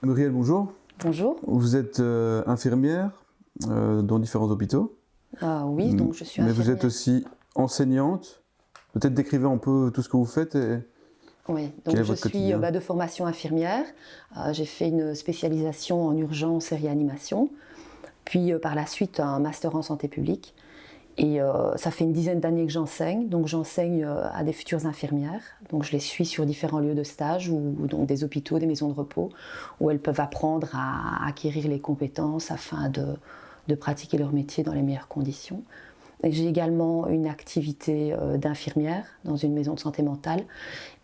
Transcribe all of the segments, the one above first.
Muriel, bonjour. Bonjour. Vous êtes infirmière dans différents hôpitaux, Oui, donc je suis mais vous êtes infirmière. aussi enseignante. Peut-être décrivez un peu tout ce que vous faites et Oui, quel donc est je votre suis quotidien. de formation infirmière. J'ai fait une spécialisation en urgence et réanimation, puis par la suite un master en santé publique. Et ça fait une dizaine d'années que j'enseigne. Donc j'enseigne à des futures infirmières. Donc je les suis sur différents lieux de stage, ou donc des hôpitaux, des maisons de repos, où elles peuvent apprendre à acquérir les compétences afin de pratiquer leur métier dans les meilleures conditions. J'ai également une activité d'infirmière dans une maison de santé mentale.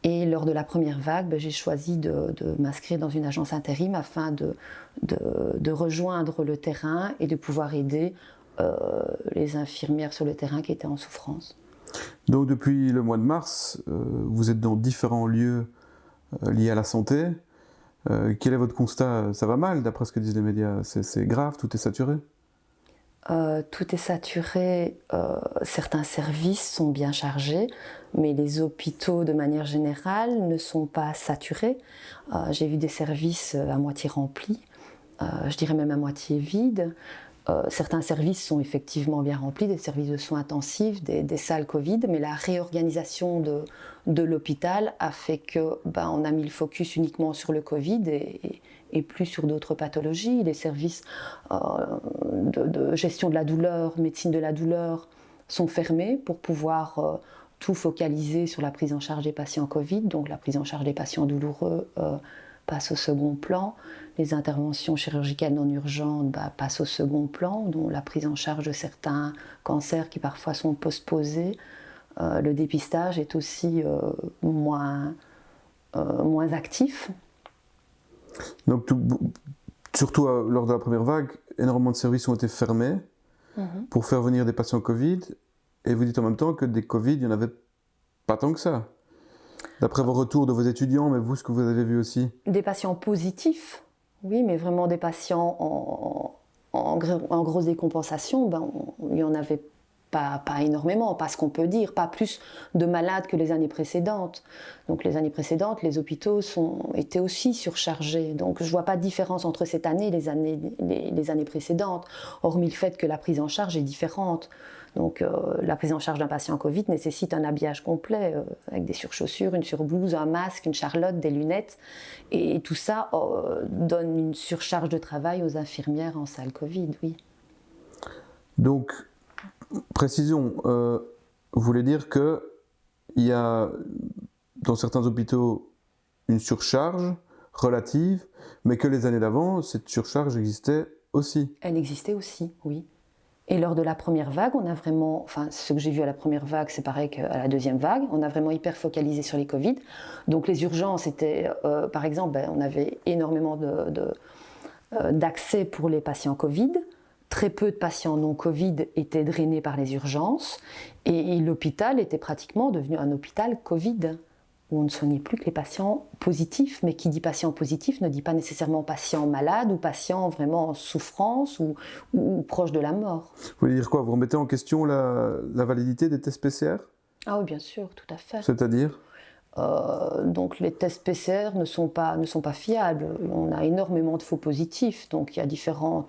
Et lors de la première vague, j'ai choisi de m'inscrire dans une agence intérim afin de rejoindre le terrain et de pouvoir aider les infirmières sur le terrain qui étaient en souffrance. Donc depuis le mois de mars, vous êtes dans différents lieux liés à la santé. Quel est votre constat? Ça va mal d'après ce que disent les médias? C'est grave, tout est saturé? Tout est saturé, certains services sont bien chargés, mais les hôpitaux de manière générale ne sont pas saturés. J'ai vu des services à moitié remplis, je dirais même à moitié vides. Certains services sont effectivement bien remplis, des services de soins intensifs, des salles Covid, mais la réorganisation de l'hôpital a fait que on a mis le focus uniquement sur le Covid et plus sur d'autres pathologies. Les services de gestion de la douleur, médecine de la douleur sont fermés pour pouvoir tout focaliser sur la prise en charge des patients Covid, donc la prise en charge des patients douloureux passe au second plan. Les interventions chirurgicales non urgentes passent au second plan, dont la prise en charge de certains cancers qui parfois sont postposés. Le dépistage est aussi moins actif. Donc surtout lors de la première vague, énormément de services ont été fermés pour faire venir des patients Covid. Et vous dites en même temps que des Covid, il n'y en avait pas tant que ça. D'après vos retours de vos étudiants, mais vous, ce que vous avez vu aussi. Des patients positifs, oui, mais vraiment des patients en grosse décompensation, il n'y en avait pas énormément, pas ce qu'on peut dire, pas plus de malades que les années précédentes. Donc les années précédentes, les hôpitaux étaient aussi surchargés. Donc je ne vois pas de différence entre cette année et les années précédentes, hormis le fait que la prise en charge est différente. Donc la prise en charge d'un patient Covid nécessite un habillage complet, avec des surchaussures, une surblouse, un masque, une charlotte, des lunettes. Et tout ça donne une surcharge de travail aux infirmières en salle Covid, oui. Donc, précision, vous voulez dire qu'il y a dans certains hôpitaux une surcharge relative, mais que les années d'avant, cette surcharge existait aussi. Elle existait aussi, oui. Et lors de la première vague, on a vraiment, enfin ce que j'ai vu à la première vague, c'est pareil qu'à la deuxième vague, on a vraiment hyper focalisé sur les Covid. Donc les urgences étaient, par exemple, on avait énormément d'accès pour les patients Covid. Très peu de patients non Covid étaient drainés par les urgences et l'hôpital était pratiquement devenu un hôpital Covid où on ne soignait plus que les patients positifs. Mais qui dit patient positif ne dit pas nécessairement patient malade ou patient vraiment en souffrance ou proche de la mort. Vous voulez dire quoi? Vous remettez en question la validité des tests PCR? Ah oui, bien sûr, tout à fait. C'est-à-dire? Donc les tests PCR ne sont pas fiables. On a énormément de faux positifs. Donc il y a différents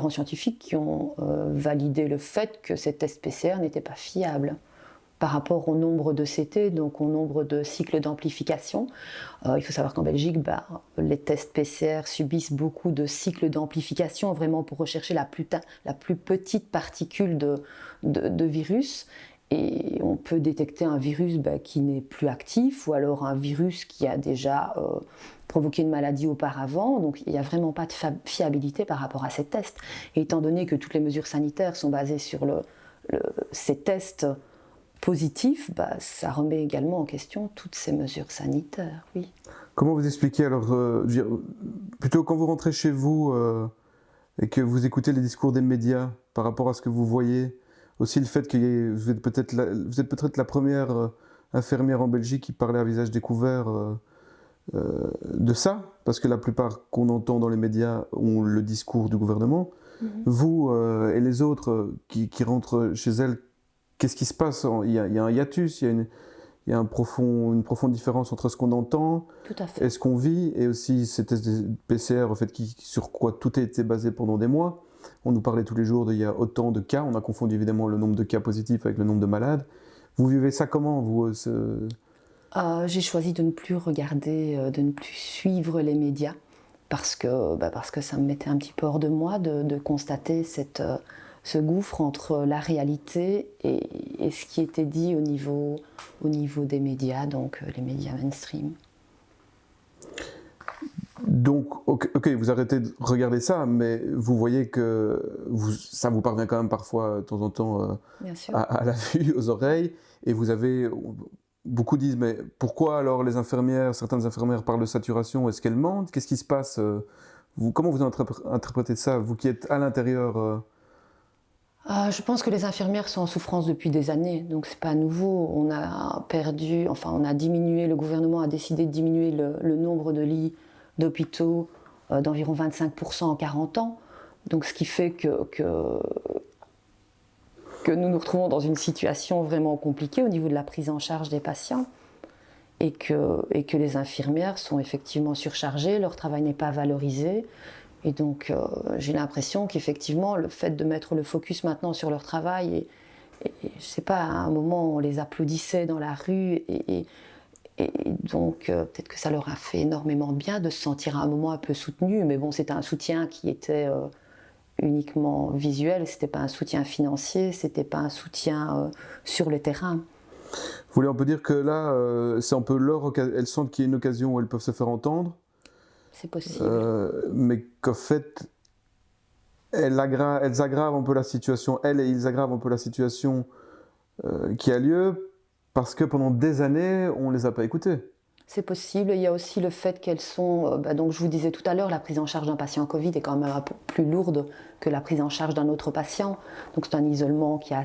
scientifiques qui ont validé le fait que ces tests PCR n'étaient pas fiables par rapport au nombre de CT, donc au nombre de cycles d'amplification. Il faut savoir qu'en Belgique, les tests PCR subissent beaucoup de cycles d'amplification, vraiment pour rechercher la plus petite particule de virus. Et on peut détecter un virus qui n'est plus actif, ou alors un virus qui a déjà provoqué une maladie auparavant. Donc il n'y a vraiment pas de fiabilité par rapport à ces tests. Et étant donné que toutes les mesures sanitaires sont basées sur ces tests positifs, ça remet également en question toutes ces mesures sanitaires, oui. Comment vous expliquez alors, plutôt quand vous rentrez chez vous et que vous écoutez les discours des médias par rapport à ce que vous voyez, aussi le fait que vous êtes peut-être la première infirmière en Belgique qui parlait à visage découvert de ça, parce que la plupart qu'on entend dans les médias ont le discours du gouvernement. Vous et les autres qui rentrent chez elles, qu'est-ce qui se passe? Il y a un hiatus, il y a une profonde différence entre ce qu'on entend Tout à fait. et ce qu'on vit, et aussi ces tests de PCR, en fait, sur quoi tout a été basé pendant des mois. On nous parlait tous les jours il y a autant de cas, on a confondu évidemment le nombre de cas positifs avec le nombre de malades. Vous vivez ça comment, vous J'ai choisi de ne plus regarder, de ne plus suivre les médias parce que ça me mettait un petit peu hors de moi de constater ce gouffre entre la réalité et ce qui était dit au niveau des médias, donc les médias mainstream. Donc, ok, vous arrêtez de regarder ça, mais vous voyez que ça vous parvient quand même parfois, de temps en temps, Bien sûr. à la vue, aux oreilles, et vous avez... Beaucoup disent, mais pourquoi alors certaines infirmières parlent de saturation, est-ce qu'elles mentent? Qu'est-ce qui se passe? Comment vous interprétez ça, vous qui êtes à l'intérieur Je pense que les infirmières sont en souffrance depuis des années, donc c'est pas nouveau. On a diminué, le gouvernement a décidé de diminuer le nombre de lits d'hôpitaux d'environ 25% en 40 ans. Donc ce qui fait que nous nous retrouvons dans une situation vraiment compliquée au niveau de la prise en charge des patients et que les infirmières sont effectivement surchargées, leur travail n'est pas valorisé. Et donc j'ai l'impression qu'effectivement le fait de mettre le focus maintenant sur leur travail, et je sais pas, à un moment on les applaudissait dans la rue et donc peut-être que ça leur a fait énormément de bien de se sentir à un moment un peu soutenu, mais bon, c'était un soutien qui était uniquement visuel, c'était pas un soutien financier, c'était pas un soutien sur le terrain. Vous voulez, on peut dire que là, c'est un peu elles sentent qu'il y a une occasion où elles peuvent se faire entendre, C'est possible. mais qu'en fait, elles aggravent un peu la situation, elles et ils aggravent un peu la situation qui a lieu, parce que pendant des années, on ne les a pas écoutées. C'est possible. Il y a aussi le fait qu'elles sont, donc je vous disais tout à l'heure, la prise en charge d'un patient Covid est quand même un peu plus lourde que la prise en charge d'un autre patient. Donc c'est un isolement qui est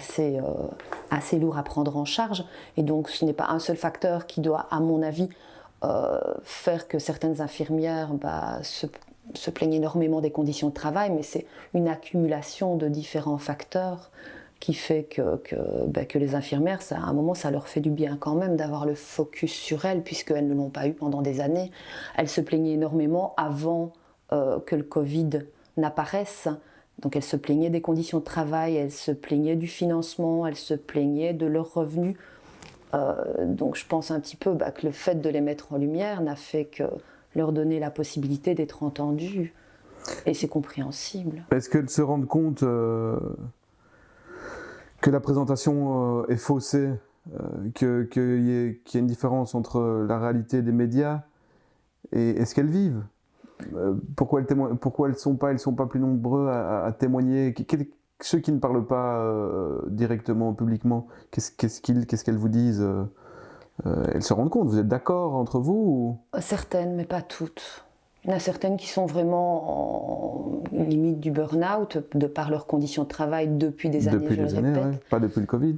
assez lourd à prendre en charge. Et donc ce n'est pas un seul facteur qui doit, à mon avis, faire que certaines infirmières se plaignent énormément des conditions de travail, mais c'est une accumulation de différents facteurs qui fait que les infirmières, à un moment, ça leur fait du bien quand même d'avoir le focus sur elles, puisqu'elles ne l'ont pas eu pendant des années. Elles se plaignaient énormément avant que le Covid n'apparaisse. Donc elles se plaignaient des conditions de travail, elles se plaignaient du financement, elles se plaignaient de leurs revenus. Donc je pense un petit peu que le fait de les mettre en lumière n'a fait que leur donner la possibilité d'être entendues. Et c'est compréhensible. Est-ce qu'elles se rendent compte que la présentation est faussée, qu'il y a une différence entre la réalité des médias et ce qu'elles vivent? Pourquoi elles sont pas plus nombreux à témoigner? Ceux qui ne parlent pas directement, publiquement, qu'est-ce qu'elles vous disent? Elles se rendent compte? Vous êtes d'accord entre vous ou... Certaines, mais pas toutes. Il y en a certaines qui sont vraiment en limite du burn-out de par leurs conditions de travail depuis des années, Depuis je le des années, répète. ouais. Pas depuis le Covid?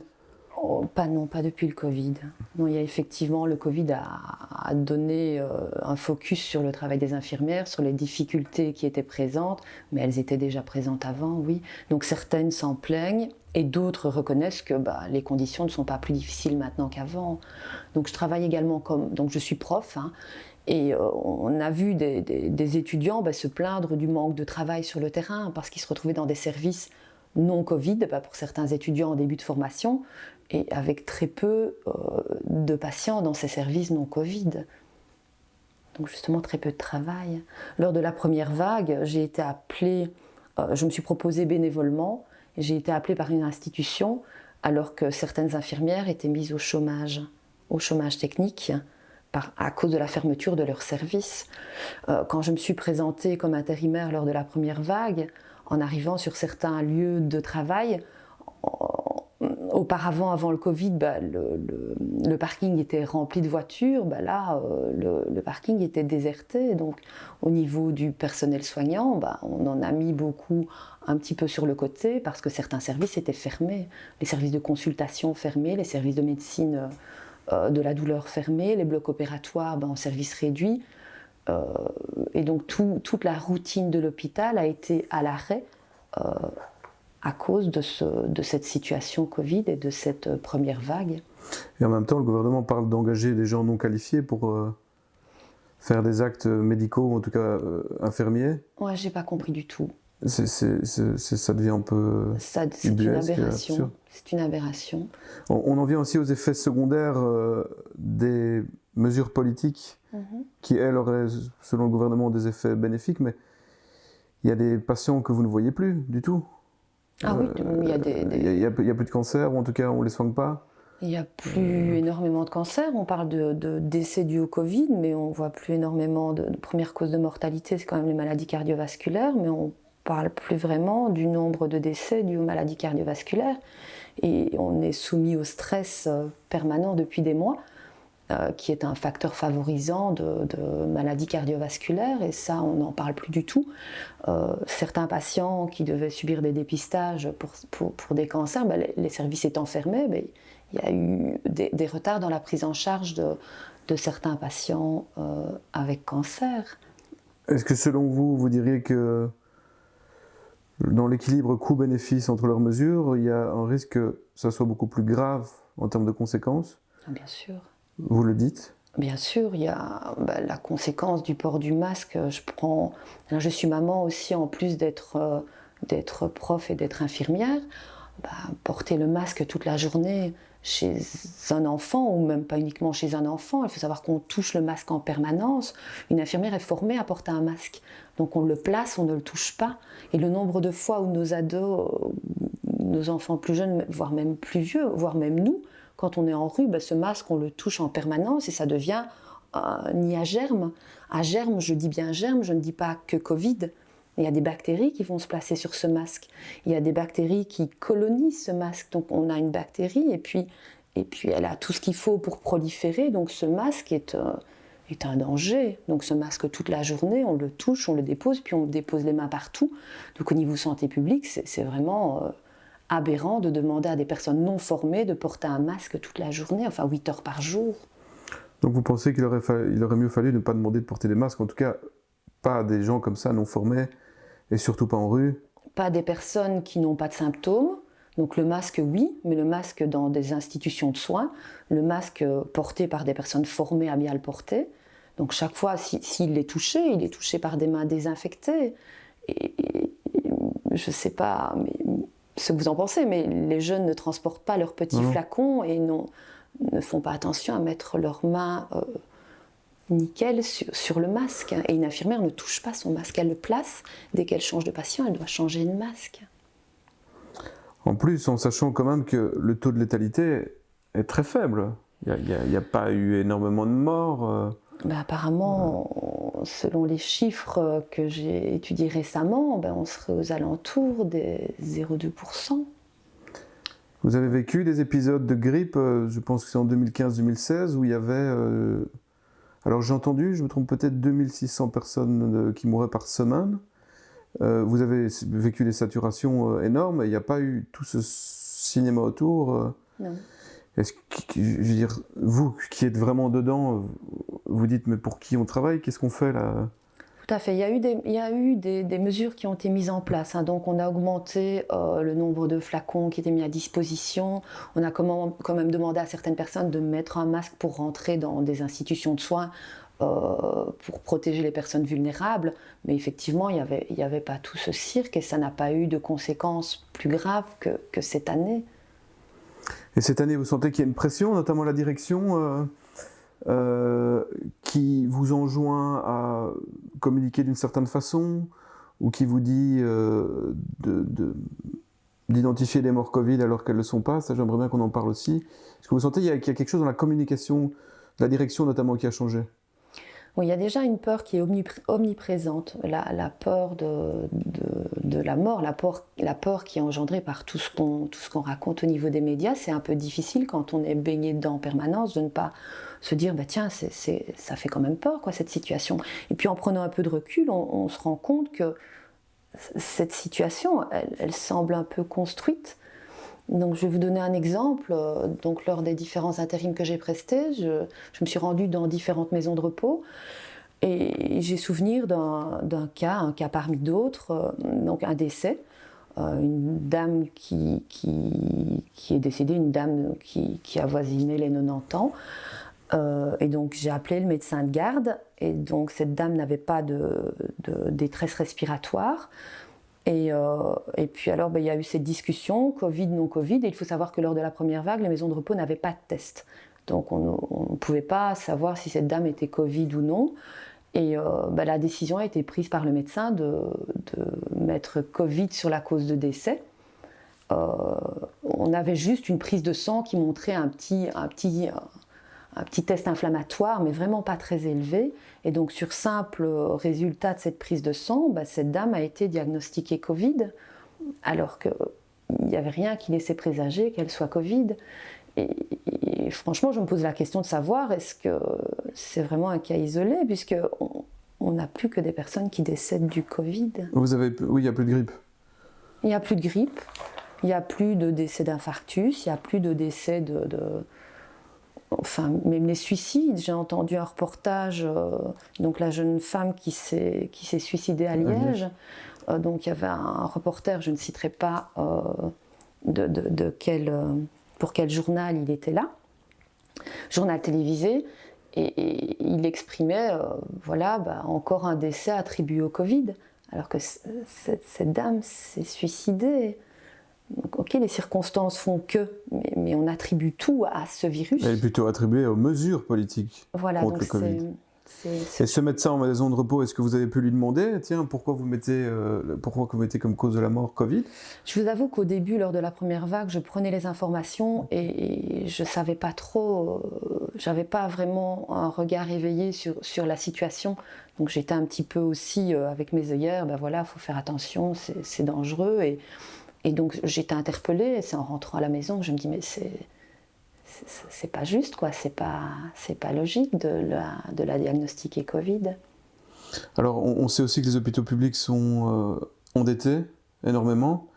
Non, pas depuis le Covid. Non, il y a effectivement, le Covid a donné un focus sur le travail des infirmières, sur les difficultés qui étaient présentes, mais elles étaient déjà présentes avant, oui. Donc certaines s'en plaignent et d'autres reconnaissent que les conditions ne sont pas plus difficiles maintenant qu'avant. Donc je travaille également donc je suis prof, hein, et on a vu des étudiants se plaindre du manque de travail sur le terrain parce qu'ils se retrouvaient dans des services non Covid, pour certains étudiants en début de formation, et avec très peu de patients dans ces services non Covid. Donc justement très peu de travail. Lors de la première vague, j'ai été appelée, je me suis proposée bénévolement, et j'ai été appelée par une institution alors que certaines infirmières étaient mises au chômage technique, à cause de la fermeture de leur service. Quand je me suis présentée comme intérimaire lors de la première vague, en arrivant sur certains lieux de travail, auparavant, avant le Covid, le parking était rempli de voitures. Là, le parking était déserté. Donc, au niveau du personnel soignant, on en a mis beaucoup un petit peu sur le côté parce que certains services étaient fermés. Les services de consultation fermés, les services de médecine de la douleur fermés, les blocs opératoires en service réduit. Et donc toute la routine de l'hôpital a été à l'arrêt à cause de cette situation Covid et de cette première vague. Et en même temps, le gouvernement parle d'engager des gens non qualifiés pour faire des actes médicaux, ou en tout cas infirmiers. Ouais, j'ai pas compris du tout. Ça devient un peu C'est une ubuesque, aberration. absurde. C'est une aberration. On en vient aussi aux effets secondaires des mesures politiques qui, elles, auraient, selon le gouvernement, des effets bénéfiques, mais il y a des patients que vous ne voyez plus du tout. Ah oui, il y a Il y a plus de cancer, ou en tout cas, on ne les soigne pas. Il n'y a plus énormément de cancers. On parle de décès dus au Covid, mais on ne voit plus énormément de première cause de mortalité, c'est quand même les maladies cardiovasculaires, mais on ne parle plus vraiment du nombre de décès dus aux maladies cardiovasculaires. Et on est soumis au stress permanent depuis des mois, qui est un facteur favorisant de maladies cardiovasculaires, et ça, on n'en parle plus du tout. Certains patients qui devaient subir des dépistages pour des cancers, ben, les services étant fermés, ben, il y a eu des retards dans la prise en charge de certains patients avec cancer. Est-ce que selon vous, vous diriez que dans l'équilibre coût-bénéfice entre leurs mesures, il y a un risque que ça soit beaucoup plus grave en termes de conséquences? Bien sûr. Vous le dites? Bien sûr, il y a la conséquence du port du masque. Je suis maman aussi, en plus d'être prof et d'être infirmière. Porter le masque toute la journée chez un enfant, ou même pas uniquement chez un enfant, il faut savoir qu'on touche le masque en permanence. Une infirmière est formée à porter un masque, donc on le place, on ne le touche pas. Et le nombre de fois où nos ados, nos enfants plus jeunes, voire même plus vieux, voire même nous, quand on est en rue, ce masque, on le touche en permanence et ça devient nid à germes. À germes, je dis bien germes, je ne dis pas que Covid. Il y a des bactéries qui vont se placer sur ce masque. Il y a des bactéries qui colonisent ce masque. Donc on a une bactérie et puis elle a tout ce qu'il faut pour proliférer. Donc ce masque est un danger. Donc ce masque toute la journée, on le touche, on le dépose, puis on dépose les mains partout. Donc au niveau santé publique, c'est vraiment aberrant de demander à des personnes non formées de porter un masque toute la journée, enfin 8 heures par jour. Donc vous pensez qu'il aurait mieux fallu ne pas demander de porter des masques, en tout cas pas à des gens comme ça non formés, et surtout pas en rue? Pas des personnes qui n'ont pas de symptômes. Donc le masque, oui, mais le masque dans des institutions de soins, le masque porté par des personnes formées à bien le porter. Donc chaque fois, s'il est touché par des mains désinfectées. Et je ne sais pas ce que vous en pensez, mais les jeunes ne transportent pas leurs petits flacons et ne font pas attention à mettre leurs mains nickel sur le masque. Et une infirmière ne touche pas son masque, elle le place. Dès qu'elle change de patient, elle doit changer de masque. En plus, en sachant quand même que le taux de létalité est très faible. Il n'y a pas eu énormément de morts. Apparemment, selon les chiffres que j'ai étudiés récemment, on serait aux alentours des 0,2%. Vous avez vécu des épisodes de grippe, je pense que c'est en 2015-2016, où il y avait... alors j'ai entendu, je me trompe peut-être, 2600 personnes qui mouraient par semaine. Vous avez vécu des saturations énormes, et il n'y a pas eu tout ce cinéma autour. Non. Est-ce que, je veux dire, vous qui êtes vraiment dedans, vous dites, mais pour qui on travaille? Qu'est-ce qu'on fait là? Tout à fait. Il y a eu des mesures qui ont été mises en place. Donc on a augmenté le nombre de flacons qui étaient mis à disposition. On a quand même demandé à certaines personnes de mettre un masque pour rentrer dans des institutions de soins pour protéger les personnes vulnérables. Mais effectivement, il y avait pas tout ce cirque et ça n'a pas eu de conséquences plus graves que cette année. Et cette année, vous sentez qu'il y a une pression, notamment la direction qui vous enjoint à communiquer d'une certaine façon, ou qui vous dit d'identifier les morts Covid alors qu'elles ne le sont pas? Ça, j'aimerais bien qu'on en parle aussi. Est-ce que vous sentez qu'il y a quelque chose dans la communication de la direction notamment qui a changé? Oui, il y a déjà une peur qui est omniprésente, la peur de la mort, la peur qui est engendrée par tout ce qu'on raconte au niveau des médias. C'est un peu difficile quand on est baigné dedans en permanence de ne pas se dire tiens, ça fait quand même peur cette situation. Et puis en prenant un peu de recul, on se rend compte que cette situation, elle semble un peu construite. Donc, je vais vous donner un exemple. Donc, lors des différents intérims que j'ai prestés, je me suis rendue dans différentes maisons de repos et j'ai souvenir d'un cas, un cas parmi d'autres, donc un décès, une dame qui est décédée, une dame qui avoisinait les 90 ans. Et donc j'ai appelé le médecin de garde, et donc cette dame n'avait pas de détresse respiratoire. Et puis alors il y a eu cette discussion, Covid, non Covid, et il faut savoir que lors de la première vague, les maisons de repos n'avaient pas de test. Donc on ne pouvait pas savoir si cette dame était Covid ou non. Et la décision a été prise par le médecin de mettre Covid sur la cause de décès. On avait juste une prise de sang qui montrait un petit test inflammatoire, mais vraiment pas très élevé. Et donc, sur simple résultat de cette prise de sang, cette dame a été diagnostiquée Covid, alors qu'il n'y avait rien qui laissait présager qu'elle soit Covid. Et franchement, je me pose la question de savoir, est-ce que c'est vraiment un cas isolé, puisqu'on n'a plus que des personnes qui décèdent du Covid. Oui, il n'y a plus de grippe. Il n'y a plus de grippe, il n'y a plus de décès d'infarctus, il n'y a plus de décès Enfin, même les suicides, j'ai entendu un reportage, donc la jeune femme qui s'est suicidée à Liège. Donc il y avait un reporter, je ne citerai pas pour quel journal il était là, journal télévisé, et il exprimait, encore un décès attribué au Covid, alors que cette dame s'est suicidée. Donc, ok, les circonstances font que, mais on attribue tout à ce virus. Elle est plutôt attribuée aux mesures politiques contre le Covid. Et ce médecin en maison de repos, est-ce que vous avez pu lui demander, tiens, pourquoi vous mettez comme cause de la mort Covid? Je vous avoue qu'au début, lors de la première vague, je prenais les informations et je ne savais pas trop, j'avais pas vraiment un regard éveillé sur la situation. Donc j'étais un petit peu aussi avec mes œillères, il faut faire attention, c'est dangereux. Et donc j'étais interpellée, et c'est en rentrant à la maison que je me dis mais c'est pas juste, quoi, c'est pas logique de la diagnostiquer Covid. Alors on sait aussi que les hôpitaux publics sont endettés énormément.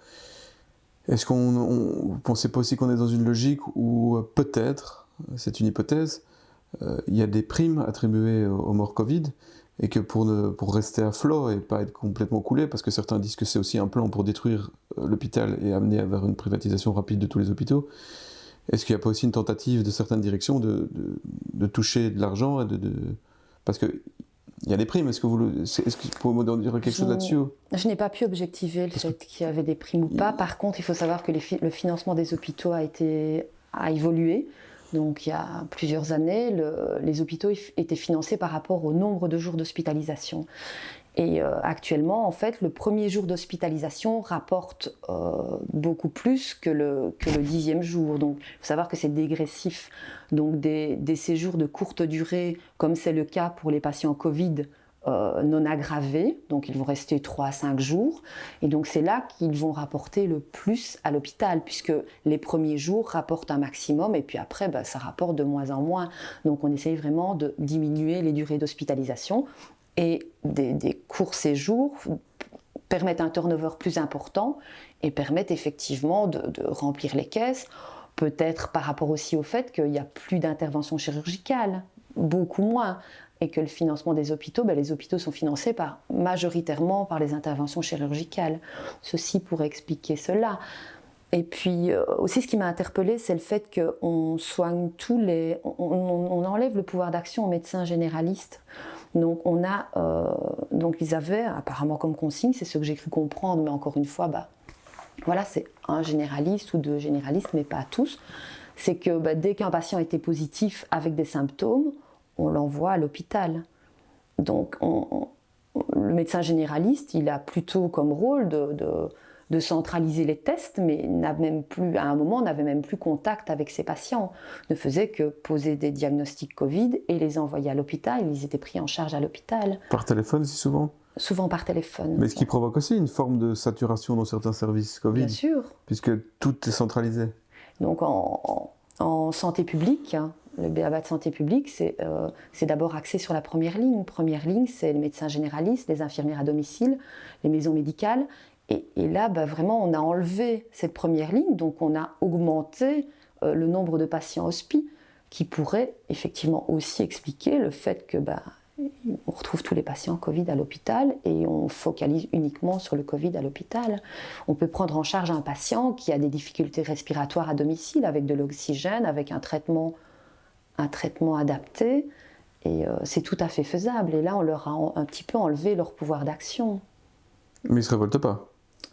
Est-ce vous pensez pas aussi qu'on est dans une logique où peut-être, c'est une hypothèse, il y a des primes attribuées aux morts Covid, et que pour rester à flot et pas être complètement coulé, parce que certains disent que c'est aussi un plan pour détruire l'hôpital et amener vers une privatisation rapide de tous les hôpitaux, est-ce qu'il n'y a pas aussi une tentative de certaines directions de toucher de l'argent parce qu'il y a des primes, est-ce que vous pouvez me dire quelque chose là-dessus? Je n'ai pas pu objectiver le fait qu'il y avait des primes ou pas. Par contre, il faut savoir que le financement des hôpitaux a évolué. Donc il y a plusieurs années, les hôpitaux étaient financés par rapport au nombre de jours d'hospitalisation. Et actuellement, en fait, le premier jour d'hospitalisation rapporte beaucoup plus que le 10e jour. Donc il faut savoir que c'est dégressif. Donc des séjours de courte durée, comme c'est le cas pour les patients Covid, non aggravés, donc ils vont rester 3 à 5 jours, et donc c'est là qu'ils vont rapporter le plus à l'hôpital, puisque les premiers jours rapportent un maximum, et puis après ça rapporte de moins en moins. Donc on essaye vraiment de diminuer les durées d'hospitalisation, et des courts séjours permettent un turnover plus important, et permettent effectivement de remplir les caisses, peut-être par rapport aussi au fait qu'il n'y a plus d'intervention chirurgicale, beaucoup moins, et que le financement des hôpitaux, les hôpitaux sont financés majoritairement par les interventions chirurgicales. Ceci pourrait expliquer cela. Et puis aussi, ce qui m'a interpellée, c'est le fait qu'on soigne on enlève le pouvoir d'action aux médecins généralistes. Donc donc ils avaient apparemment comme consigne, c'est ce que j'ai cru comprendre, mais encore une fois, c'est un généraliste ou 2 généralistes, mais pas tous. C'est que dès qu'un patient était positif avec des symptômes, on l'envoie à l'hôpital. Donc le médecin généraliste, il a plutôt comme rôle de centraliser les tests, mais à un moment, n'avait même plus contact avec ses patients. Ne faisait que poser des diagnostics Covid et les envoyer à l'hôpital. Ils étaient pris en charge à l'hôpital. Par téléphone, si souvent? Souvent par téléphone. Mais ce qui provoque aussi une forme de saturation dans certains services Covid. Bien sûr. Puisque tout est centralisé. Donc en santé publique, le b.a.-ba de santé publique, c'est d'abord axé sur la première ligne. Première ligne, c'est les médecins généralistes, les infirmières à domicile, les maisons médicales. Et là, vraiment, on a enlevé cette première ligne, donc on a augmenté le nombre de patients hospi, qui pourrait effectivement aussi expliquer le fait que on retrouve tous les patients Covid à l'hôpital et on focalise uniquement sur le Covid à l'hôpital. On peut prendre en charge un patient qui a des difficultés respiratoires à domicile avec de l'oxygène, avec un traitement adapté, et c'est tout à fait faisable. Et là, on leur a un petit peu enlevé leur pouvoir d'action. Mais ils ne se révoltent pas?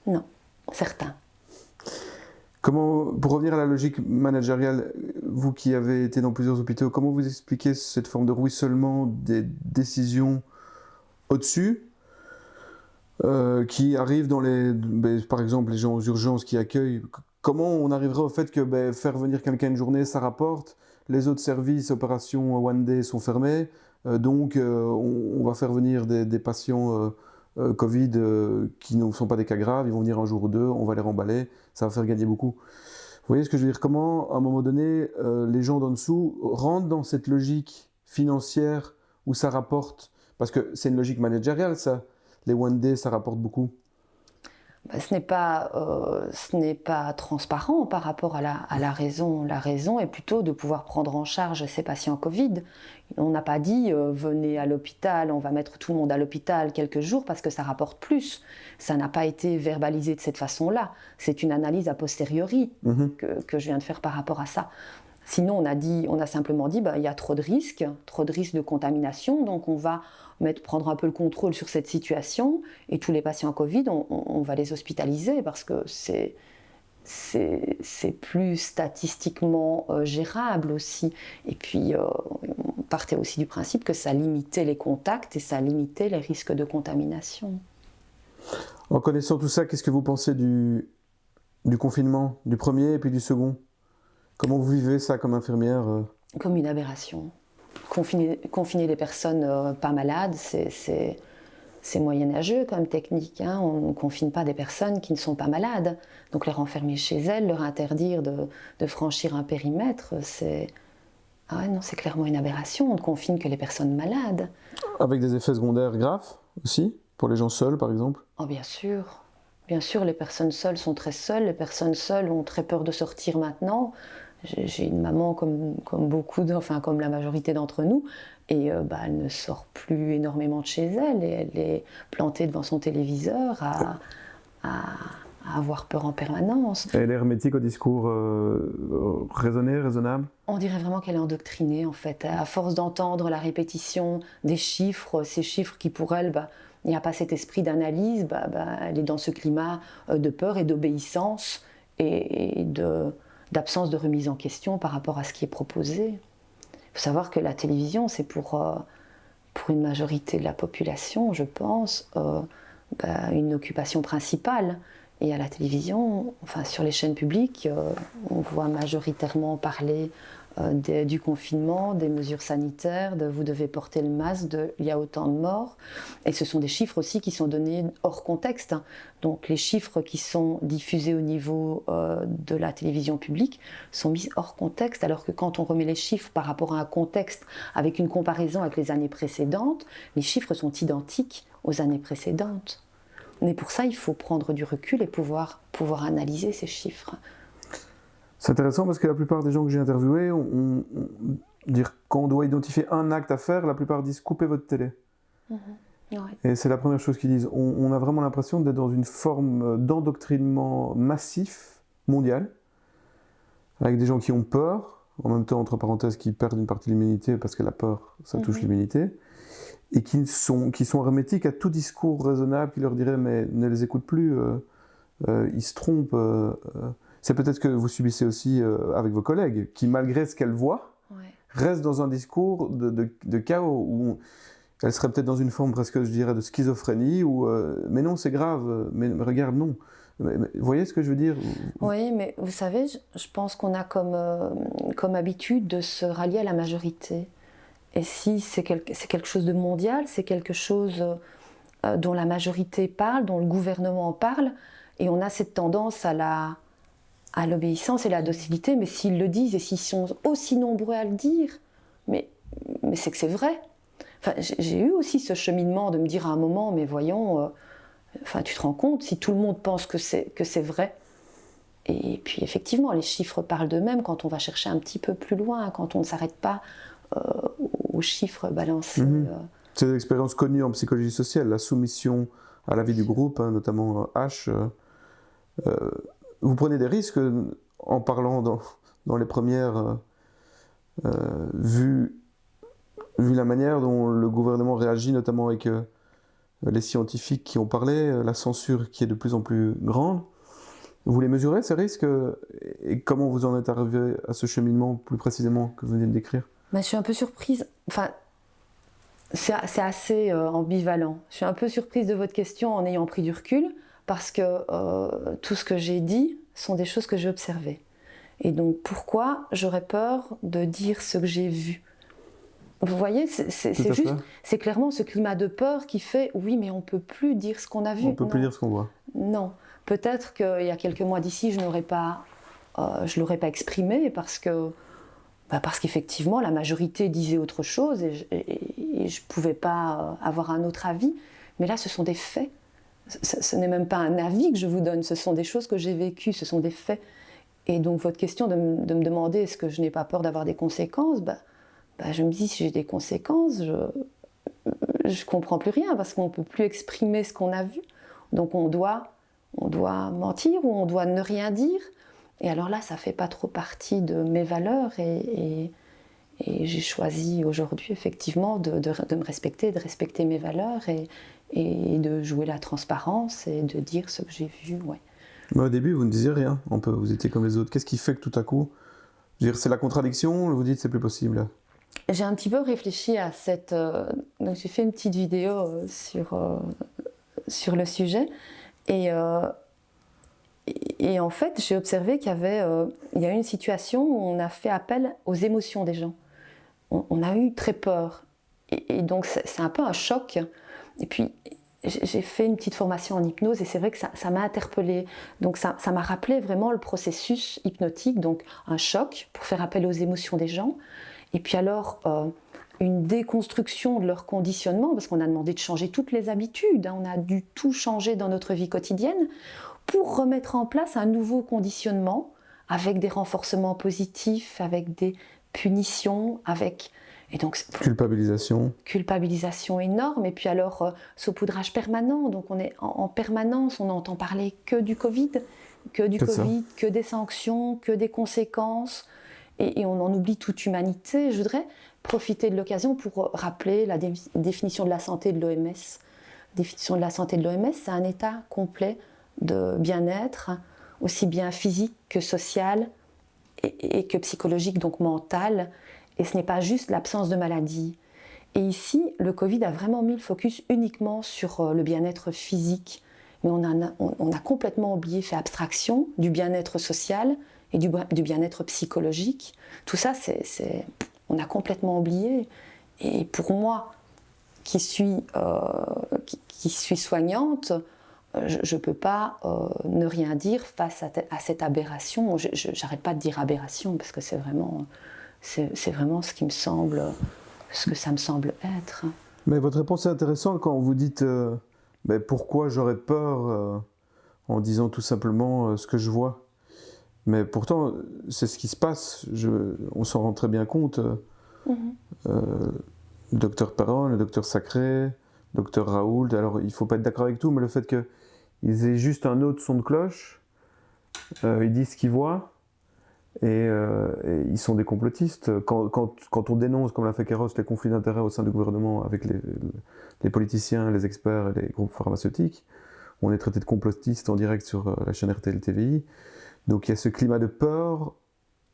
Non, certains. Comment, pour revenir à la logique managériale, vous qui avez été dans plusieurs hôpitaux, comment vous expliquez cette forme de ruissellement des décisions au-dessus qui arrivent dans par exemple, les gens aux urgences qui accueillent? Comment on arriverait au fait que faire venir quelqu'un une journée, ça rapporte, les autres services, opérations One Day sont fermés, donc on va faire venir des patients Covid qui ne sont pas des cas graves, ils vont venir un jour ou deux, on va les remballer, ça va faire gagner beaucoup. Vous voyez ce que je veux dire? Comment, à un moment donné, les gens d'en dessous rentrent dans cette logique financière où ça rapporte? Parce que c'est une logique managériale, ça. Les One Day, ça rapporte beaucoup. Ce n'est pas transparent par rapport à la raison. La raison est plutôt de pouvoir prendre en charge ces patients Covid. On n'a pas dit venez à l'hôpital, on va mettre tout le monde à l'hôpital quelques jours parce que ça rapporte plus. Ça n'a pas été verbalisé de cette façon-là. C'est une analyse a posteriori que je viens de faire par rapport à ça. Sinon, on a simplement dit il y a trop de risques de contamination, donc on va prendre un peu le contrôle sur cette situation et tous les patients Covid, on va les hospitaliser parce que c'est plus statistiquement gérable aussi. Et puis, on partait aussi du principe que ça limitait les contacts et ça limitait les risques de contamination. En connaissant tout ça, qu'est-ce que vous pensez du confinement, du premier et puis du second? Comment vous vivez ça comme infirmière? Comme une aberration. Confiner les personnes pas malades, c'est moyenâgeux comme technique. On ne confine pas des personnes qui ne sont pas malades. Donc les renfermer chez elles, leur interdire de franchir un périmètre, c'est clairement une aberration. On ne confine que les personnes malades. Avec des effets secondaires graves aussi? Pour les gens seuls, par exemple? Oh, bien sûr. Bien sûr, les personnes seules sont très seules. Les personnes seules ont très peur de sortir maintenant. J'ai une maman comme la majorité d'entre nous, et elle ne sort plus énormément de chez elle, et elle est plantée devant son téléviseur à avoir peur en permanence. Et elle est hermétique au discours raisonnable? On dirait vraiment qu'elle est endoctrinée en fait, à force d'entendre la répétition des chiffres, ces chiffres qui pour elle, il n'y a pas cet esprit d'analyse, elle est dans ce climat de peur et d'obéissance et d'absence de remise en question par rapport à ce qui est proposé. Il faut savoir que la télévision, c'est pour une majorité de la population, je pense, une occupation principale. Et à la télévision, sur les chaînes publiques, on voit majoritairement parler du confinement, des mesures sanitaires, de vous devez porter le masque, il y a autant de morts. Et ce sont des chiffres aussi qui sont donnés hors contexte. Donc les chiffres qui sont diffusés au niveau de la télévision publique sont mis hors contexte, alors que quand on remet les chiffres par rapport à un contexte avec une comparaison avec les années précédentes, les chiffres sont identiques aux années précédentes. Mais pour ça, il faut prendre du recul et pouvoir analyser ces chiffres. C'est intéressant parce que la plupart des gens que j'ai interviewés, quand on doit identifier un acte à faire, la plupart disent coupez votre télé. Ouais. Et c'est la première chose qu'ils disent. On a vraiment l'impression d'être dans une forme d'endoctrinement massif, mondial, avec des gens qui ont peur, en même temps, entre parenthèses, qui perdent une partie de l'immunité parce que la peur, ça touche l'immunité, et qui sont hermétiques à tout discours raisonnable qui leur dirait mais ne les écoute plus, ils se trompent. C'est peut-être ce que vous subissez aussi avec vos collègues, qui malgré ce qu'elles voient, restent dans un discours de chaos, où elles seraient peut-être dans une forme presque, je dirais, de schizophrénie, où mais non, c'est grave, mais regarde, non. Mais, vous voyez ce que je veux dire? Oui, mais vous savez, je pense qu'on a comme habitude de se rallier à la majorité. Et si c'est quelque chose de mondial, c'est quelque chose dont la majorité parle, dont le gouvernement parle, et on a cette tendance à l'obéissance et la docilité, mais s'ils le disent et s'ils sont aussi nombreux à le dire, mais c'est que c'est vrai. J'ai eu aussi ce cheminement de me dire à un moment, mais voyons, tu te rends compte, si tout le monde pense que c'est vrai. Et puis effectivement, les chiffres parlent d'eux-mêmes quand on va chercher un petit peu plus loin, quand on ne s'arrête pas aux chiffres balancés C'est une expérience connue en psychologie sociale, la soumission à l'avis du groupe, hein, notamment H. Vous prenez des risques en parlant dans les premières, vu la manière dont le gouvernement réagit, notamment avec les scientifiques qui ont parlé, la censure qui est de plus en plus grande. Vous les mesurez, ces risques, et comment vous en êtes arrivé à ce cheminement plus précisément que vous venez de décrire? Je suis un peu surprise. Enfin, c'est assez ambivalent. Je suis un peu surprise de votre question en ayant pris du recul, parce que tout ce que j'ai dit sont des choses que j'ai observées. Et donc pourquoi j'aurais peur de dire ce que j'ai vu? Vous voyez, c'est clairement ce climat de peur qui fait oui, mais on ne peut plus dire ce qu'on a vu. On ne peut plus dire ce qu'on voit. Non. Peut-être qu'il y a quelques mois d'ici, je ne l'aurais pas exprimé parce qu'effectivement, la majorité disait autre chose et je ne pouvais pas avoir un autre avis. Mais là, ce sont des faits. Ce n'est même pas un avis que je vous donne, ce sont des choses que j'ai vécues, ce sont des faits. Et donc, votre question de me demander est-ce que je n'ai pas peur d'avoir des conséquences, je me dis, si j'ai des conséquences, je ne comprends plus rien parce qu'on ne peut plus exprimer ce qu'on a vu. Donc, on doit mentir ou on doit ne rien dire. Et alors là, ça ne fait pas trop partie de mes valeurs et j'ai choisi aujourd'hui, effectivement, de me respecter, de respecter mes valeurs et de jouer la transparence et de dire ce que j'ai vu, ouais. Mais au début, vous ne disiez rien, vous étiez comme les autres. Qu'est-ce qui fait que tout à coup, c'est la contradiction, vous dites c'est plus possible? J'ai un petit peu réfléchi à cette... donc j'ai fait une petite vidéo sur le sujet et en fait, j'ai observé qu'il y a eu une situation où on a fait appel aux émotions des gens. On a eu très peur et donc c'est un peu un choc. Et puis j'ai fait une petite formation en hypnose et c'est vrai que ça m'a interpellée. Donc ça m'a rappelé vraiment le processus hypnotique, donc un choc pour faire appel aux émotions des gens. Et puis alors, une déconstruction de leur conditionnement, parce qu'on a demandé de changer toutes les habitudes, hein, on a dû tout changer dans notre vie quotidienne, pour remettre en place un nouveau conditionnement, avec des renforcements positifs, avec des punitions, avec... Et donc, culpabilisation énorme, et puis alors saupoudrage permanent, donc on est en permanence, on n'entend parler que du Covid, que des sanctions, que des conséquences, et on en oublie toute humanité. Je voudrais profiter de l'occasion pour rappeler la définition de la santé de l'OMS. Définition de la santé de l'OMS, c'est un état complet de bien-être, aussi bien physique que social et que psychologique, donc mental. Et ce n'est pas juste l'absence de maladie. Et ici, le Covid a vraiment mis le focus uniquement sur le bien-être physique. Mais on a complètement oublié, fait abstraction du bien-être social et du bien-être psychologique. Tout ça, on a complètement oublié. Et pour moi, qui suis soignante, je ne peux pas ne rien dire face à cette aberration. J'arrête pas de dire aberration parce que c'est vraiment ce qui me semble, ce que ça me semble être. Mais votre réponse est intéressante quand vous dites pourquoi j'aurais peur en disant tout simplement ce que je vois. Mais pourtant, c'est ce qui se passe. On s'en rend très bien compte. Le docteur Perron, le docteur Sacré, le docteur Raoult. Alors, il ne faut pas être d'accord avec tout, mais le fait qu'ils aient juste un autre son de cloche, ils disent ce qu'ils voient, et ils sont des complotistes. Quand on dénonce, comme l'a fait Kéros, les conflits d'intérêts au sein du gouvernement avec les politiciens, les experts et les groupes pharmaceutiques, on est traité de complotistes en direct sur la chaîne RTL TVI. Donc il y a ce climat de peur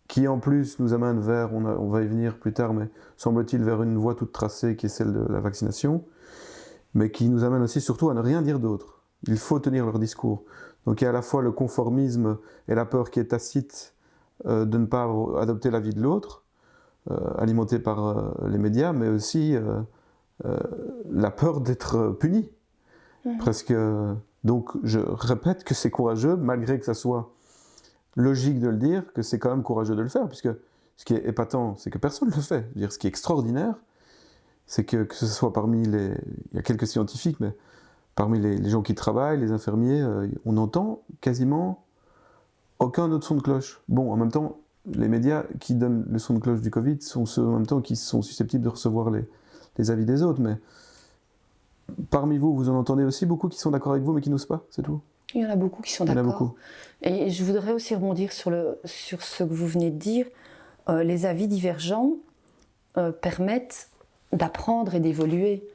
qui en plus nous amène vers, on va y venir plus tard, mais semble-t-il vers une voie toute tracée qui est celle de la vaccination, mais qui nous amène aussi surtout à ne rien dire d'autre. Il faut tenir leur discours. Donc il y a à la fois le conformisme et la peur qui est tacite de ne pas adopter l'avis de l'autre, alimenté par les médias, mais aussi la peur d'être puni. Presque. Donc je répète que c'est courageux, malgré que ça soit logique de le dire, que c'est quand même courageux de le faire, puisque ce qui est épatant, c'est que personne ne le fait. Je veux dire, ce qui est extraordinaire, c'est que ce soit parmi il y a quelques scientifiques, mais parmi les gens qui travaillent, les infirmiers, on n'entend quasiment aucun autre son de cloche. Bon, en même temps, les médias qui donnent le son de cloche du Covid sont ceux en même temps qui sont susceptibles de recevoir les avis des autres, mais parmi vous, vous en entendez aussi beaucoup qui sont d'accord avec vous mais qui n'osent pas, c'est tout? Il y en a beaucoup qui sont Il y en a d'accord. beaucoup. Et je voudrais aussi rebondir sur ce que vous venez de dire. Les avis divergents permettent d'apprendre et d'évoluer.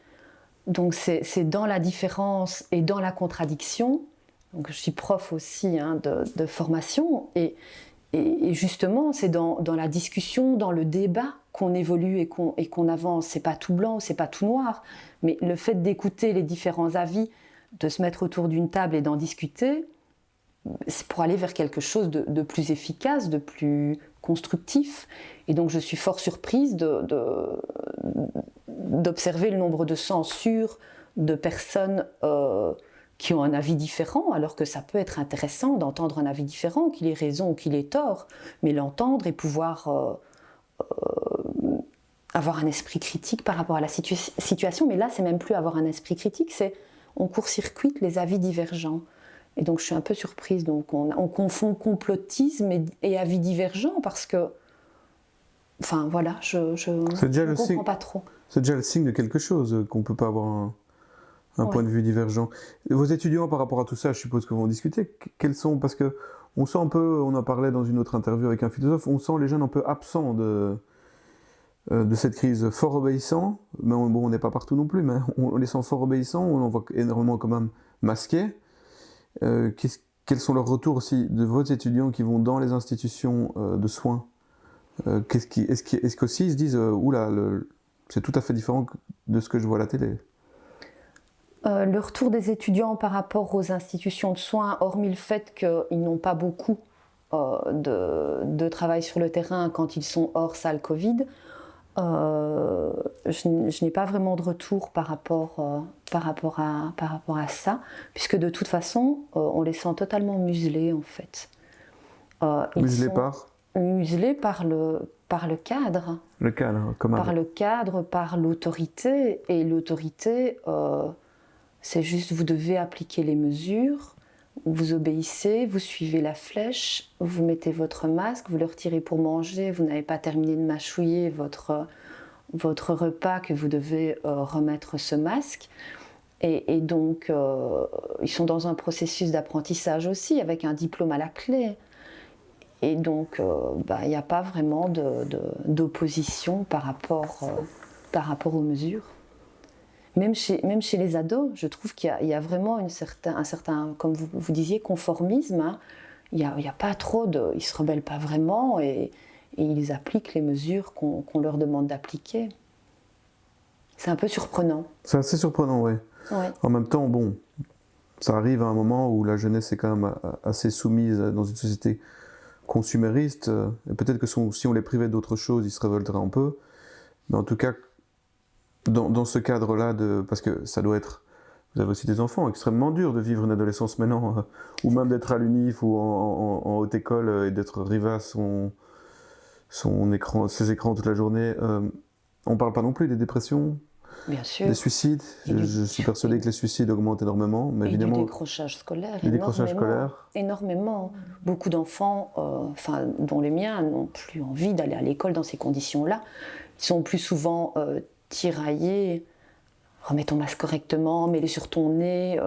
Donc c'est dans la différence et dans la contradiction. Donc je suis prof aussi de formation et justement c'est dans la discussion, dans le débat qu'on évolue et qu'on avance. C'est pas tout blanc, c'est pas tout noir, mais le fait d'écouter les différents avis, de se mettre autour d'une table et d'en discuter, c'est pour aller vers quelque chose de plus efficace, de plus constructif. Et donc je suis fort surprise d'observer le nombre de censures de personnes qui ont un avis différent, alors que ça peut être intéressant d'entendre un avis différent, qu'il ait raison ou qu'il ait tort, mais l'entendre et pouvoir avoir un esprit critique par rapport à la situation. Mais là, c'est même plus avoir un esprit critique, c'est on court-circuite les avis divergents. Et donc je suis un peu surprise. Donc on confond complotisme et avis divergents parce que, enfin voilà, je ne comprends pas trop. C'est déjà le signe de quelque chose qu'on ne peut pas avoir un point de vue divergent. Vos étudiants, par rapport à tout ça, je suppose que vous en discutez. Quels sont, parce que on sent un peu, on en parlait dans une autre interview avec un philosophe, on sent les jeunes un peu absents de cette crise, fort obéissants, mais on n'est pas partout non plus, mais on les sent fort obéissants, on en voit énormément quand même masqués. Quels sont leurs retours aussi de vos étudiants qui vont dans les institutions de soins? Est-ce qu'aussi ils se disent oula, c'est tout à fait différent de ce que je vois à la télé? Le retour des étudiants par rapport aux institutions de soins, hormis le fait qu'ils n'ont pas beaucoup de travail sur le terrain quand ils sont hors salle Covid, je n'ai pas vraiment de retour par rapport à ça, puisque de toute façon, on les sent totalement muselés en fait. Muselés par le cadre. Le cadre, comment? Par le cadre, par l'autorité. Et l'autorité, c'est juste, vous devez appliquer les mesures, vous obéissez, vous suivez la flèche, vous mettez votre masque, vous le retirez pour manger, vous n'avez pas terminé de mâchouiller votre repas que vous devez remettre ce masque. Et donc, ils sont dans un processus d'apprentissage aussi, avec un diplôme à la clé. Et donc, il n'y a pas vraiment d'opposition par rapport aux mesures. Même chez les ados, je trouve qu'il y a vraiment un certain, comme vous disiez, conformisme. Hein. Il n'y a pas trop de... Ils ne se rebellent pas vraiment et ils appliquent les mesures qu'on leur demande d'appliquer. C'est un peu surprenant. C'est assez surprenant, oui. Ouais. En même temps, bon, ça arrive à un moment où la jeunesse est quand même assez soumise dans une société consumériste. Et peut-être que si on les privait d'autre chose, ils se révolteraient un peu. Mais en tout cas, dans ce cadre-là, parce que ça doit être... Vous avez aussi des enfants, extrêmement dur de vivre une adolescence maintenant, ou même d'être à l'UNIF ou en haute école et d'être rivé à ses écrans toute la journée. On ne parle pas non plus des dépressions, bien sûr, des suicides. Je suis persuadé que les suicides augmentent énormément, mais évidemment... du décrochage scolaire, énormément. Beaucoup d'enfants, dont les miens, n'ont plus envie d'aller à l'école dans ces conditions-là. Ils sont plus souvent tiraillés. Remets ton masque correctement, mets-le sur ton nez,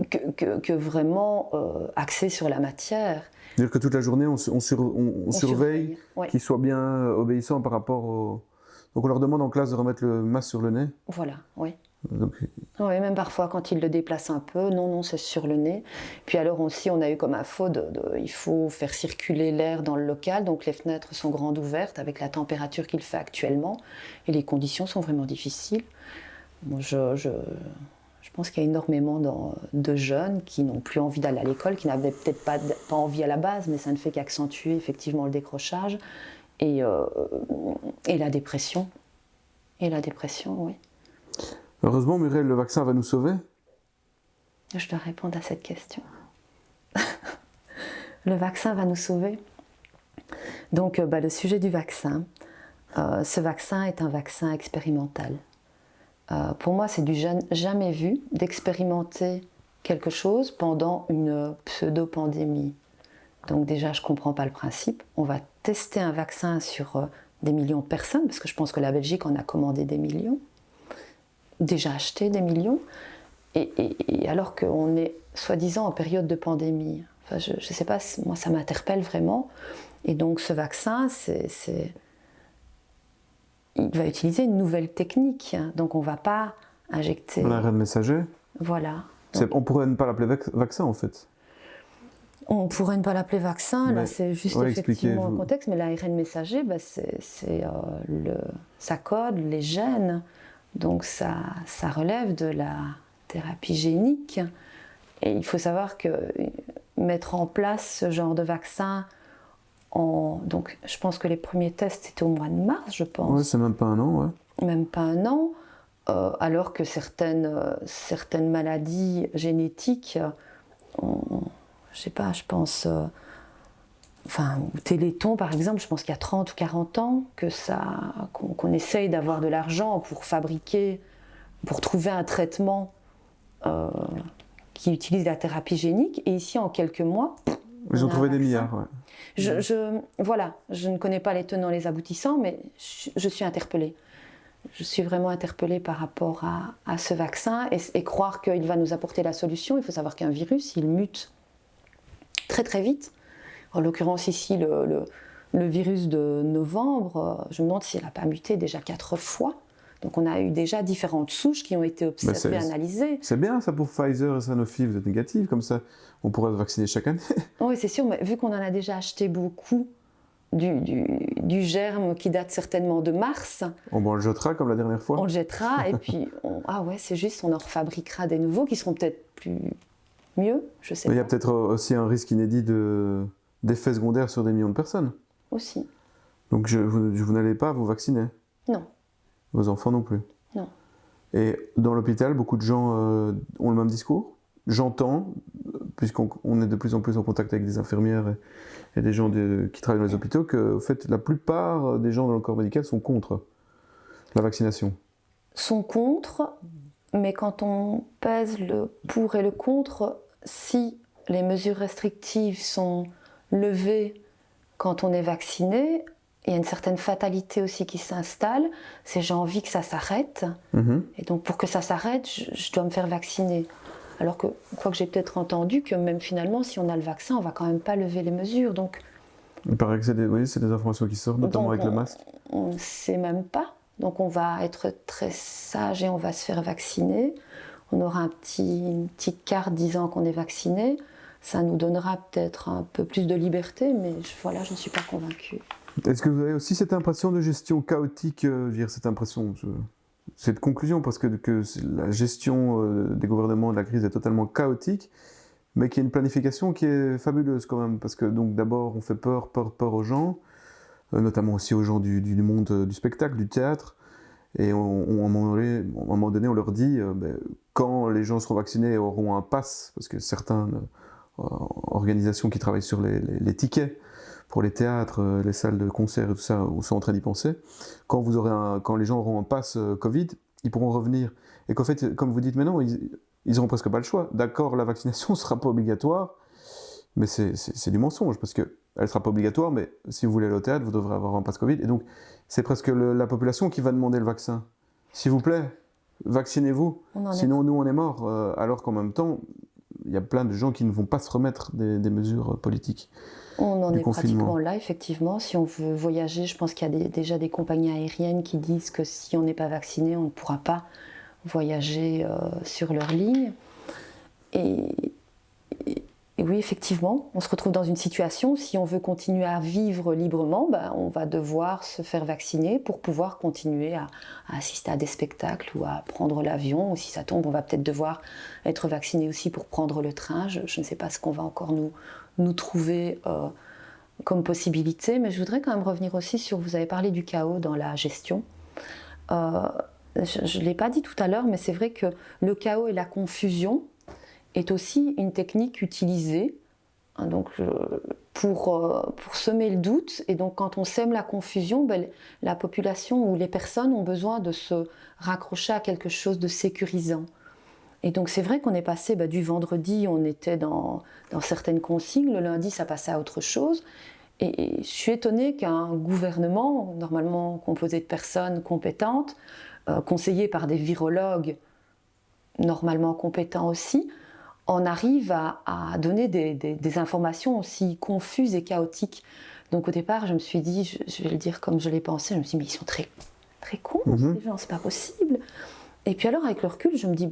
que vraiment axé sur la matière. C'est-à-dire que toute la journée, on surveille ouais. qu'ils soient bien obéissants par rapport au... Donc on leur demande en classe de remettre le masque sur le nez? Voilà, oui. Donc... Oui, même parfois quand ils le déplacent un peu, non, c'est sur le nez. Puis alors aussi, on a eu comme info il faut faire circuler l'air dans le local, donc les fenêtres sont grandes ouvertes avec la température qu'il fait actuellement, et les conditions sont vraiment difficiles. Bon, je pense qu'il y a énormément de jeunes qui n'ont plus envie d'aller à l'école, qui n'avaient peut-être pas envie à la base, mais ça ne fait qu'accentuer effectivement le décrochage et la dépression. Et la dépression, oui. Heureusement, Muriel, le vaccin va nous sauver? Je dois répondre à cette question. Le vaccin va nous sauver. Donc, le sujet du vaccin. Ce vaccin est un vaccin expérimental. Pour moi, c'est du jamais vu d'expérimenter quelque chose pendant une pseudo-pandémie. Donc déjà, je ne comprends pas le principe. On va tester un vaccin sur des millions de personnes, parce que je pense que la Belgique en a commandé des millions. déjà acheté des millions, et alors qu'on est soi-disant en période de pandémie. Enfin, je ne sais pas, moi ça m'interpelle vraiment. Et donc ce vaccin, il va utiliser une nouvelle technique. Donc on ne va pas injecter... L'ARN messager. Voilà. On pourrait ne pas l'appeler vaccin en fait. On ne pourrait ne pas l'appeler vaccin, mais là c'est juste effectivement un contexte, mais l'ARN messager, ça code les gènes, donc ça relève de la thérapie génique. Et il faut savoir que mettre en place ce genre de vaccin, donc je pense que les premiers tests étaient au mois de mars, je pense. Oui, c'est même pas un an, ouais. Même pas un an, alors que certaines maladies génétiques, je sais pas, je pense, Téléthon par exemple, je pense qu'il y a 30 ou 40 ans qu'on essaye d'avoir de l'argent pour trouver un traitement qui utilise la thérapie génique, et ici en quelques mois, ils ont trouvé des milliards, ouais. Je ne connais pas les tenants, les aboutissants, mais je suis interpellée. Je suis vraiment interpellée par rapport à ce vaccin, et croire qu'il va nous apporter la solution. Il faut savoir qu'un virus, il mute très très vite. En l'occurrence ici, le virus de novembre, je me demande s'il n'a pas muté déjà 4 fois. Donc on a eu déjà différentes souches qui ont été observées, analysées. C'est bien ça pour Pfizer et Sanofi, vous êtes négatif, comme ça on pourrait se vacciner chaque année. Oui, c'est sûr, mais vu qu'on en a déjà acheté beaucoup du germe qui date certainement de mars... On le jettera comme la dernière fois. On le jettera, et puis, c'est juste, on en refabriquera des nouveaux qui seront peut-être mieux, je sais pas. Il y a peut-être aussi un risque inédit d'effets secondaires sur des millions de personnes. Aussi. Donc vous n'allez pas vous vacciner? Non. Vos enfants non plus? Non. Et dans l'hôpital, beaucoup de gens ont le même discours? J'entends, puisqu'on est de plus en plus en contact avec des infirmières et des gens qui travaillent dans les hôpitaux, que en fait, la plupart des gens dans le corps médical sont contre la vaccination. Sont contre, mais quand on pèse le pour et le contre, si les mesures restrictives sont levées quand on est vacciné, il y a une certaine fatalité aussi qui s'installe, c'est j'ai envie que ça s'arrête, et donc pour que ça s'arrête, je dois me faire vacciner. Alors que, quoique j'ai peut-être entendu que même finalement, si on a le vaccin, on ne va quand même pas lever les mesures. Donc, il paraît que c'est des informations qui sortent, notamment avec le masque. On ne sait même pas. Donc on va être très sage et on va se faire vacciner. On aura une petite carte disant qu'on est vacciné. Ça nous donnera peut-être un peu plus de liberté, mais je ne suis pas convaincue. Est-ce que vous avez aussi cette impression de gestion chaotique, cette conclusion, parce que la gestion des gouvernements de la crise est totalement chaotique, mais qu'il y a une planification qui est fabuleuse quand même, parce que donc d'abord on fait peur aux gens, notamment aussi aux gens du monde du spectacle, du théâtre, et à un moment donné on leur dit quand les gens seront vaccinés et auront un pass, parce que certaines organisations qui travaillent sur les tickets pour les théâtres, les salles de concert et tout ça, sont en train d'y penser. Quand les gens auront un pass Covid, ils pourront revenir. Et qu'en fait, comme vous dites maintenant, ils n'auront presque pas le choix. D'accord, la vaccination ne sera pas obligatoire, mais c'est du mensonge, parce qu'elle ne sera pas obligatoire, mais si vous voulez aller au théâtre, vous devrez avoir un pass Covid. Et donc, c'est presque la population qui va demander le vaccin. S'il vous plaît, vaccinez-vous, sinon nous on est morts. Alors qu'en même temps, il y a plein de gens qui ne vont pas se remettre des mesures politiques. On en est pratiquement là, effectivement. Si on veut voyager, je pense qu'il y a déjà des compagnies aériennes qui disent que si on n'est pas vacciné, on ne pourra pas voyager sur leur ligne. Et oui, effectivement, on se retrouve dans une situation, si on veut continuer à vivre librement, on va devoir se faire vacciner pour pouvoir continuer à assister à des spectacles ou à prendre l'avion. Ou si ça tombe, on va peut-être devoir être vacciné aussi pour prendre le train. Je ne sais pas ce qu'on va encore nous trouver comme possibilité, mais je voudrais quand même revenir aussi sur, vous avez parlé du chaos dans la gestion. Je ne l'ai pas dit tout à l'heure, mais c'est vrai que le chaos et la confusion est aussi une technique utilisée pour semer le doute. Et donc quand on sème la confusion, la population ou les personnes ont besoin de se raccrocher à quelque chose de sécurisant. Et donc c'est vrai qu'on est passé du vendredi, on était dans certaines consignes, le lundi ça passait à autre chose, Et je suis étonnée qu'un gouvernement, normalement composé de personnes compétentes, conseillées par des virologues normalement compétents aussi, en arrive à donner des informations aussi confuses et chaotiques. Donc au départ, je me suis dit, je vais le dire comme je l'ai pensé, je me suis dit, mais ils sont très, très cons, ces gens, c'est pas possible. Et puis alors, avec le recul, je me dis,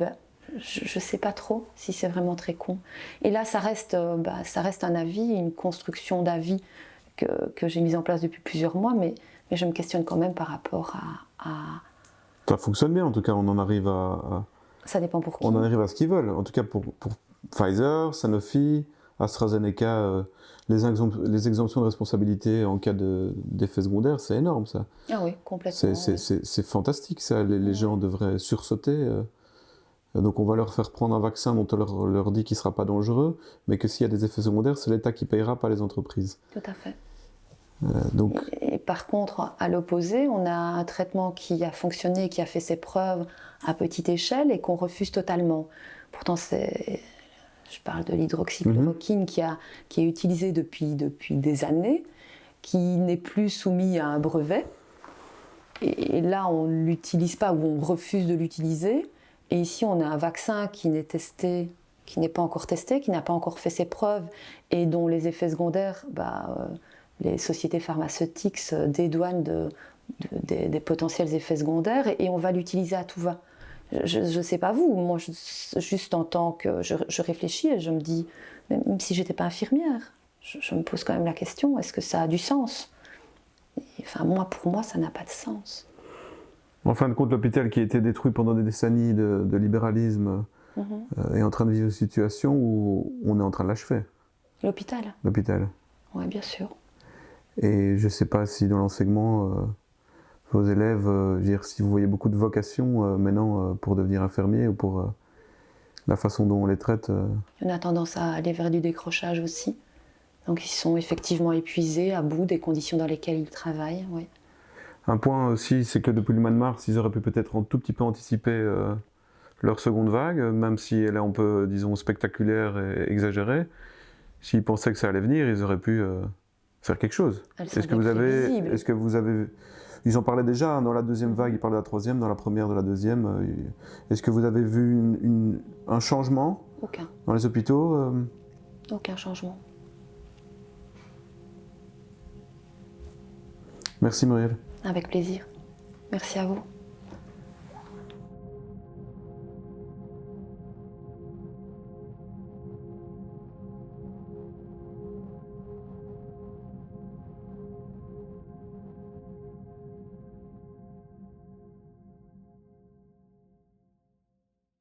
je sais pas trop si c'est vraiment très con. Et là, ça reste un avis, une construction d'avis que j'ai mise en place depuis plusieurs mois, mais je me questionne quand même par rapport à... Ça fonctionne bien, en tout cas, on en arrive Ça dépend pour qui. on en arrive à ce qu'ils veulent. En tout cas, pour Pfizer, Sanofi, AstraZeneca, les exemptions de responsabilité en cas d'effets secondaires, c'est énorme, ça. Ah oui, complètement. C'est fantastique, ça. Les gens devraient sursauter. Donc on va leur faire prendre un vaccin dont on leur dit qu'il ne sera pas dangereux, mais que s'il y a des effets secondaires, c'est l'État qui payera, pas les entreprises. Tout à fait. Donc... Et par contre, à l'opposé, on a un traitement qui a fonctionné, qui a fait ses preuves à petite échelle et qu'on refuse totalement. Pourtant, je parle de l'hydroxychloroquine qui est utilisé depuis des années, qui n'est plus soumis à un brevet. Et là, on ne l'utilise pas ou on refuse de l'utiliser. Et ici, on a un vaccin qui n'est testé, qui n'est pas encore testé, qui n'a pas encore fait ses preuves et dont les effets secondaires, les sociétés pharmaceutiques se dédouanent des potentiels effets secondaires et on va l'utiliser à tout va. Je ne sais pas vous, moi, juste en tant que... Je réfléchis et je me dis, même si je n'étais pas infirmière, je me pose quand même la question, est-ce que ça a du sens ? Enfin, pour moi, ça n'a pas de sens. En fin de compte, l'hôpital qui a été détruit pendant des décennies de libéralisme est en train de vivre une situation où on est en train de l'achever. L'hôpital ? L'hôpital. Oui, bien sûr. Et je ne sais pas si dans l'enseignement, vos élèves, je veux dire, si vous voyez beaucoup de vocations maintenant pour devenir infirmier ou pour la façon dont on les traite. On a tendance à aller vers du décrochage aussi. Donc ils sont effectivement épuisés, à bout des conditions dans lesquelles ils travaillent. Oui. Un point aussi, c'est que depuis le mois de mars, ils auraient pu peut-être un tout petit peu anticiper leur seconde vague, même si elle est un peu, disons, spectaculaire et exagérée. S'ils pensaient que ça allait venir, ils auraient pu faire quelque chose. Est-ce que vous avez... Ils en parlaient déjà hein, dans la deuxième vague, ils parlaient de la troisième, dans la première de la deuxième. Est-ce que vous avez vu un changement dans les hôpitaux Aucun changement. Merci Muriel. Avec plaisir. Merci à vous.